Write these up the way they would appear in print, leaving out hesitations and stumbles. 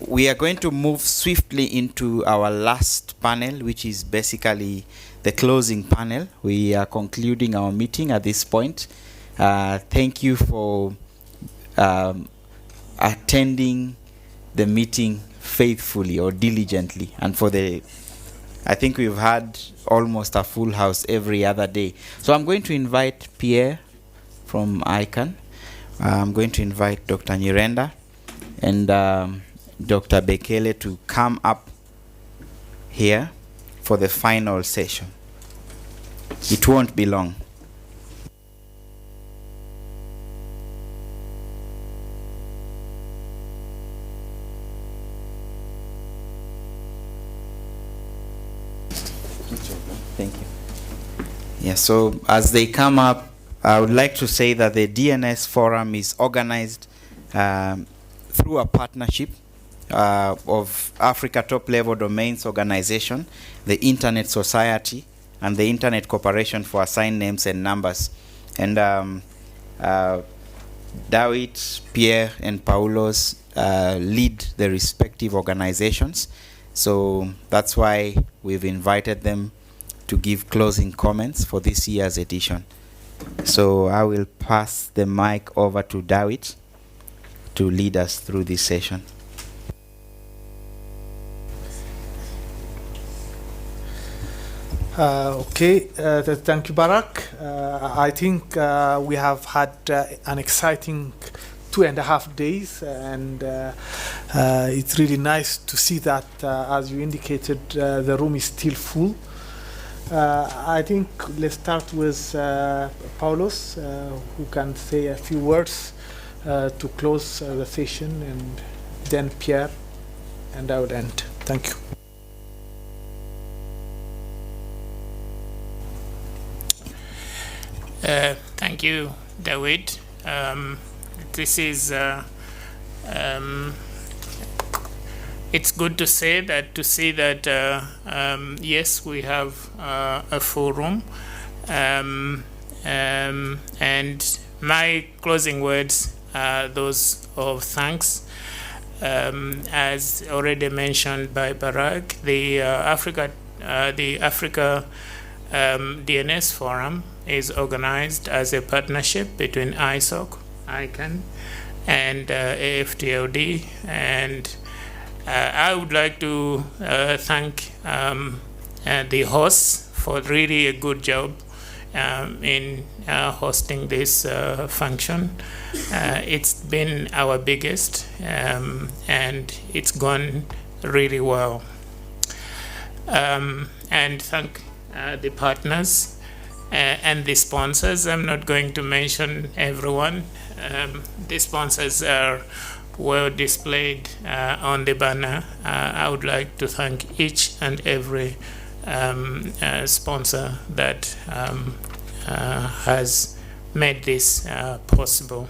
we are going to move swiftly into our last panel, which is basically the closing panel. We are concluding our meeting at this point. Thank you for attending the meeting faithfully or diligently, and for the, I think we've had almost a full house every other day. So I'm going to invite Pierre from ICANN. I'm going to invite Dr. Nyirenda and Dr. Bekele to come up here for the final session. It won't be long. Thank you. Yeah, so as they come up, I would like to say that the DNS Forum is organized through a partnership of Africa Top Level Domains Organization, the Internet Society, and the Internet Corporation for Assigned Names and Numbers. And Dawit, Pierre, and Paulos lead the respective organizations. So that's why we've invited them to give closing comments for this year's edition. So I will pass the mic over to Dawit to lead us through this session. Thank you, Barrack. I think we have had an exciting 2.5 days, and it's really nice to see that, as you indicated, the room is still full. I think let's start with Paulos, who can say a few words to close the session, and then Pierre, and I would end. Thank you. Thank you, Dawit. This is it's good to say that yes, we have a full room, and my closing words are those of thanks. As already mentioned by Barrack, the Africa DNS Forum is organized as a partnership between ISOC, ICANN, and AfTLD, and I would like to thank the hosts for really a good job in hosting this function. It's been our biggest, and it's gone really well. And thank the partners and the sponsors. I'm not going to mention everyone. The sponsors are well displayed on the banner. I would like to thank each and every sponsor that has made this possible.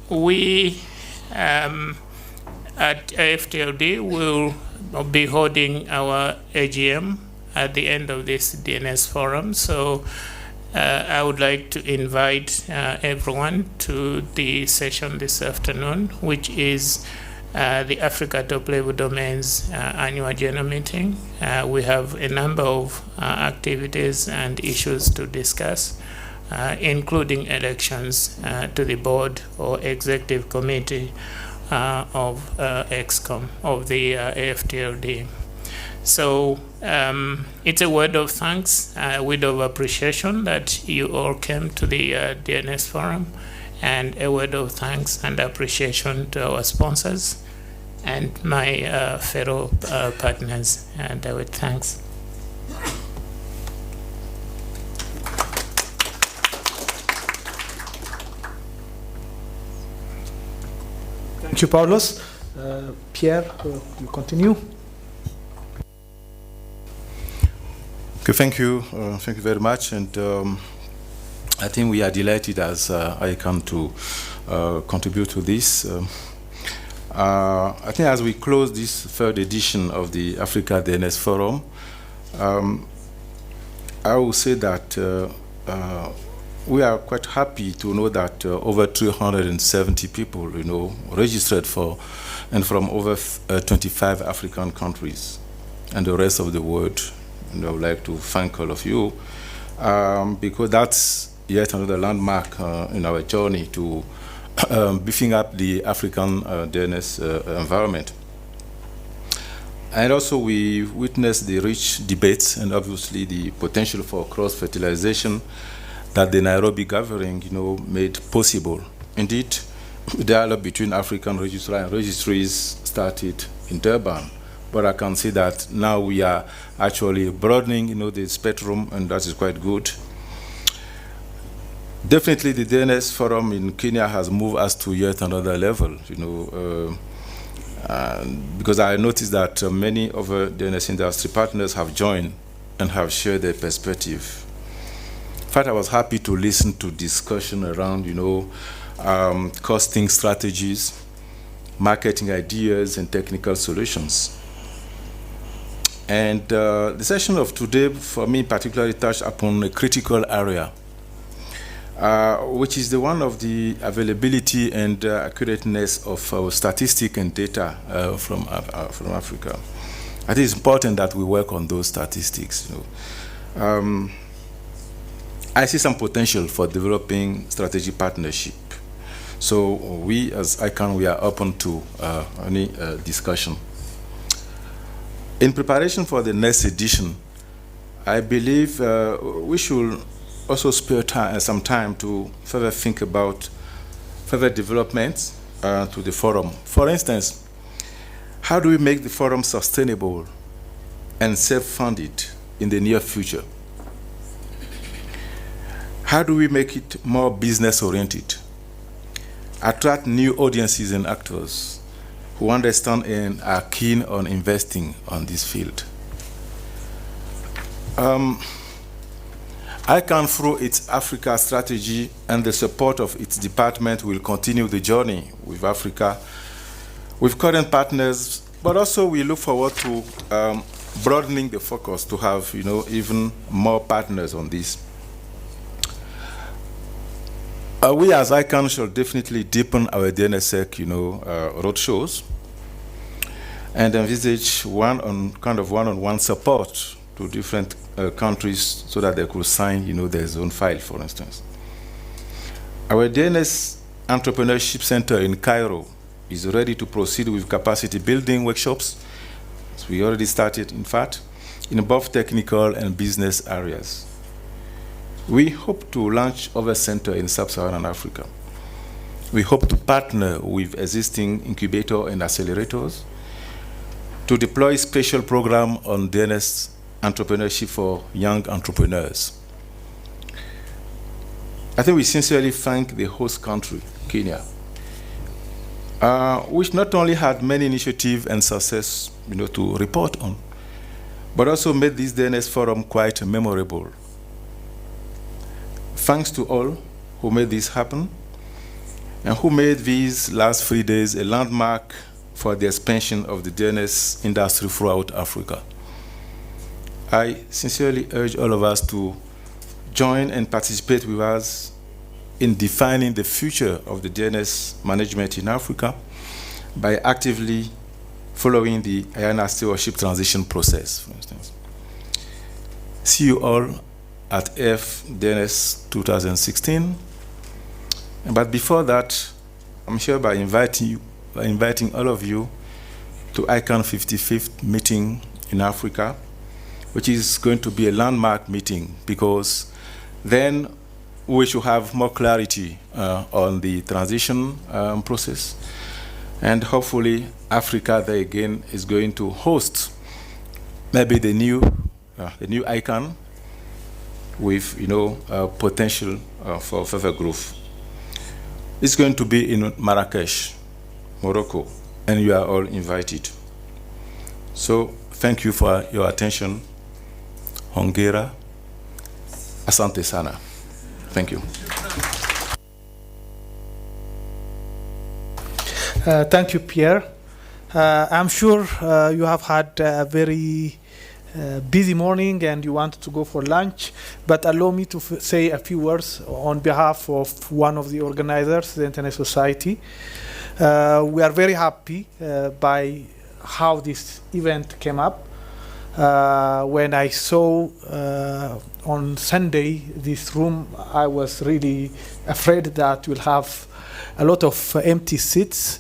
We at AfTLD will be holding our AGM at the end of this DNS forum, so I would like to invite everyone to the session this afternoon, which is the Africa Top Level Domains Annual General Meeting. We have a number of activities and issues to discuss, including elections to the board or executive committee of ExCom, of the AfTLD. So it's a word of thanks, a word of appreciation that you all came to the DNS Forum, and a word of thanks and appreciation to our sponsors and my fellow partners. And I would thanks. Thank you, Paulos. Pierre, you continue. Okay, thank you very much, and I think we are delighted as ICANN to contribute to this. I think as we close this third edition of the Africa DNS Forum, I will say that we are quite happy to know that over 370 people, registered for and from over 25 African countries and the rest of the world. And I would like to thank all of you because that's yet another landmark in our journey to beefing up the African DNS environment. And also we witnessed the rich debates and obviously the potential for cross-fertilization that the Nairobi gathering, made possible. Indeed, the dialogue between African registrars and registries started in Durban, but I can see that now we are actually broadening, the spectrum, and that is quite good. Definitely, the DNS forum in Kenya has moved us to yet another level, because I noticed that many of the DNS industry partners have joined and have shared their perspective. In fact, I was happy to listen to discussion around, costing strategies, marketing ideas, and technical solutions. And the session of today, for me, particularly touched upon a critical area, which is the one of the availability and accurateness of our statistics and data from Africa. I think it's important that we work on those statistics. I see some potential for developing strategic partnership. So we, as ICANN, we are open to any discussion. In preparation for the next edition, I believe we should also spare some time to further think about further developments to the forum. For instance, how do we make the forum sustainable and self-funded in the near future? How do we make it more business-oriented? Attract new audiences and actors who understand and are keen on investing on this field. ICANN, through its Africa strategy and the support of its department, will continue the journey with Africa, with current partners, but also we look forward to broadening the focus to have, even more partners on this. We as ICANN should definitely deepen our DNSSEC, roadshows, and envisage one-on-one support to different countries so that they could sign, their zone file, for instance. Our DNS Entrepreneurship Center in Cairo is ready to proceed with capacity building workshops. So we already started, in fact, in both technical and business areas. We hope to launch other centers in sub-Saharan Africa. We hope to partner with existing incubator and accelerators to deploy special program on DNS entrepreneurship for young entrepreneurs. I think we sincerely thank the host country, Kenya, which not only had many initiatives and success, to report on, but also made this DNS forum quite memorable. Thanks to all who made this happen and who made these last 3 days a landmark for the expansion of the DNS industry throughout Africa. I sincerely urge all of us to join and participate with us in defining the future of the DNS management in Africa by actively following the IANA stewardship transition process, for instance. See you all at AfDNS 2016. But before that, I'm sure by inviting all of you to ICANN 55th meeting in Africa, which is going to be a landmark meeting because then we should have more clarity on the transition process. And hopefully Africa there again is going to host maybe the new ICANN with potential for further growth. It's going to be in Marrakesh, Morocco, and you are all invited. So thank you for your attention. Hongera, asante sana. Thank you. Thank you, Pierre. I'm sure you have had a very busy morning and you want to go for lunch, but allow me to say a few words on behalf of one of the organizers, the Internet Society. We are very happy by how this event came up. When I saw on Sunday this room, I was really afraid that we'll have a lot of empty seats,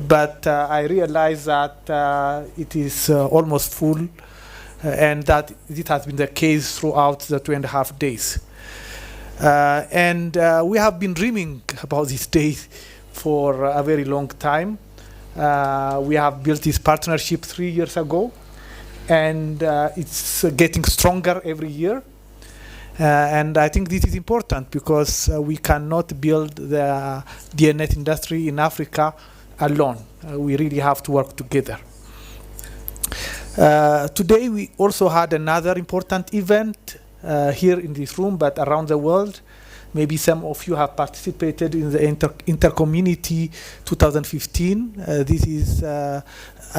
but I realized that it is almost full, and that it has been the case throughout the 2.5 days. And we have been dreaming about this day for a very long time. We have built this partnership 3 years ago, and it's getting stronger every year. And I think this is important because we cannot build the DNS industry in Africa alone. We really have to work together. Today we also had another important event here in this room, but around the world. Maybe some of you have participated in the Intercommunity 2015. This is a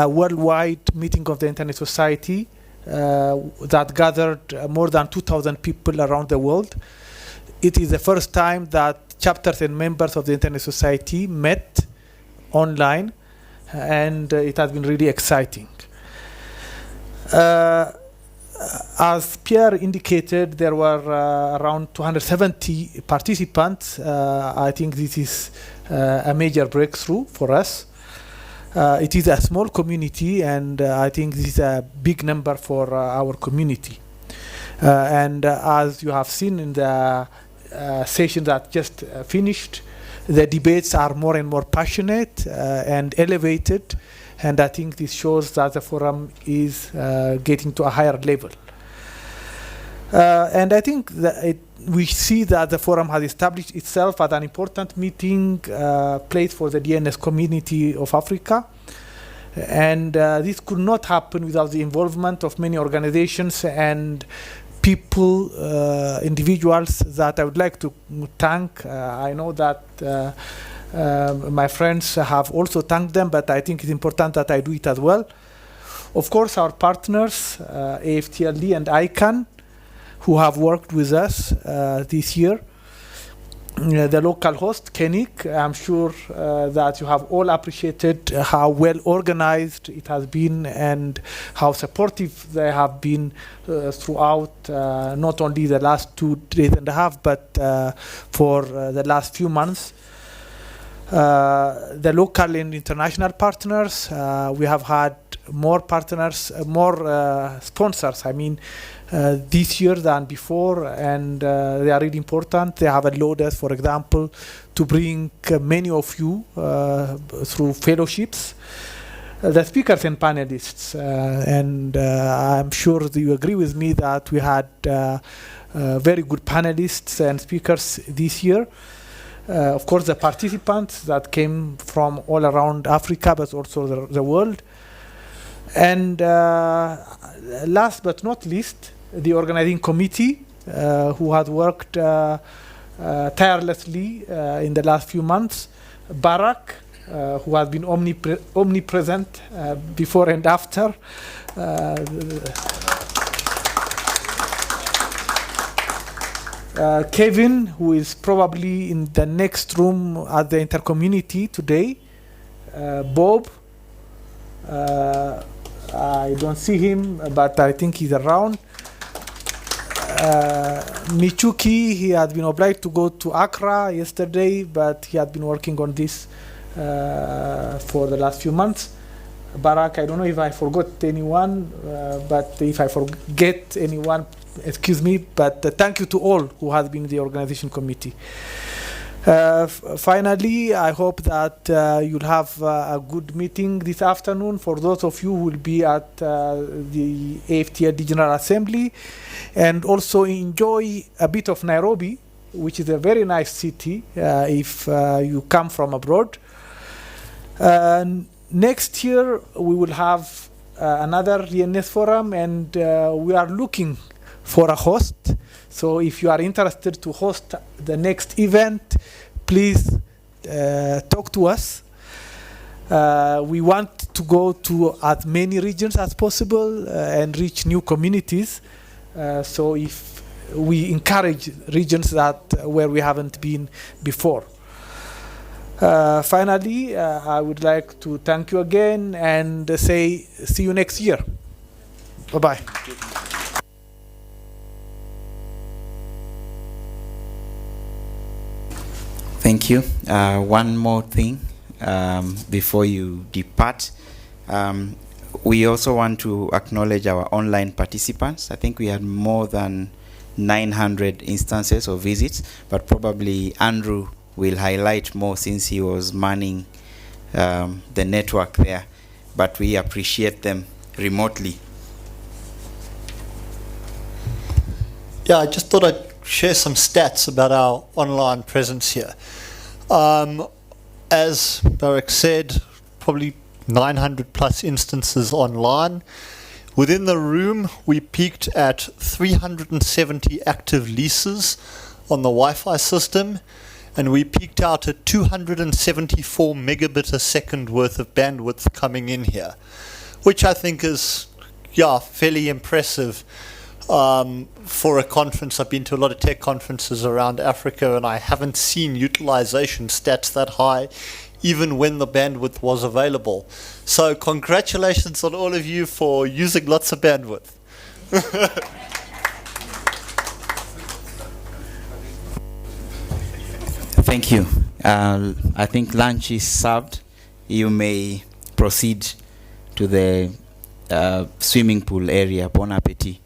worldwide meeting of the Internet Society that gathered more than 2,000 people around the world. It is the first time that chapters and members of the Internet Society met online, and it has been really exciting. As Pierre indicated, there were around 270 participants. I think this is a major breakthrough for us. It is a small community, and I think this is a big number for our community. And as you have seen in the session that just finished, the debates are more and more passionate and elevated. And I think this shows that the forum is getting to a higher level. And I think that we see that the forum has established itself as an important meeting place for the DNS community of Africa. And this could not happen without the involvement of many organizations and people, individuals that I would like to thank. I know that my friends have also thanked them, but I think it's important that I do it as well. Of course, our partners, AfTLD and ICANN, who have worked with us this year. The local host, Kenik, I'm sure that you have all appreciated how well organized it has been and how supportive they have been throughout not only the last 2.5 days, but for the last few months. The local and international partners, we have had more partners, more sponsors, I mean, this year than before, and they are really important. They have allowed us, for example, to bring many of you through fellowships, the speakers and panelists, and I'm sure that you agree with me that we had very good panelists and speakers this year. Of course, the participants that came from all around Africa, but also the world. And last but not least, the organizing committee, who had worked tirelessly in the last few months. Barrack, who has been omnipresent before and after. Kevin, who is probably in the next room at the Intercommunity today. Bob, I don't see him, but I think he's around. Michuki, he had been obliged to go to Accra yesterday, but he had been working on this for the last few months. Barrack, I don't know if I forgot anyone, but if I forget anyone, excuse me, but thank you to all who have been in the organization committee. Finally, I hope that you'll have a good meeting this afternoon. For those of you who will be at the AfTLD General Assembly, and also enjoy a bit of Nairobi, which is a very nice city if you come from abroad. Next year, we will have another DNS forum, and we are looking for a host. So if you are interested to host the next event, please talk to us. We want to go to as many regions as possible and reach new communities. So if we encourage regions that where we haven't been before. Finally, I would like to thank you again and say see you next year. Bye-bye. Thank you. One more thing before you depart. We also want to acknowledge our online participants. I think we had more than 900 instances of visits, but probably Andrew will highlight more since he was manning the network there. But we appreciate them remotely. Yeah, I just thought I'd share some stats about our online presence here. As Barrack said, probably 900 plus instances online. Within the room, we peaked at 370 active leases on the Wi-Fi system, and we peaked out at 274 megabit a second worth of bandwidth coming in here, which I think is, yeah, fairly impressive for a conference. I've been to a lot of tech conferences around Africa, and I haven't seen utilization stats that high, even when the bandwidth was available. So congratulations on all of you for using lots of bandwidth. Thank you. I think lunch is served. You may proceed to the swimming pool area. Bon appetit.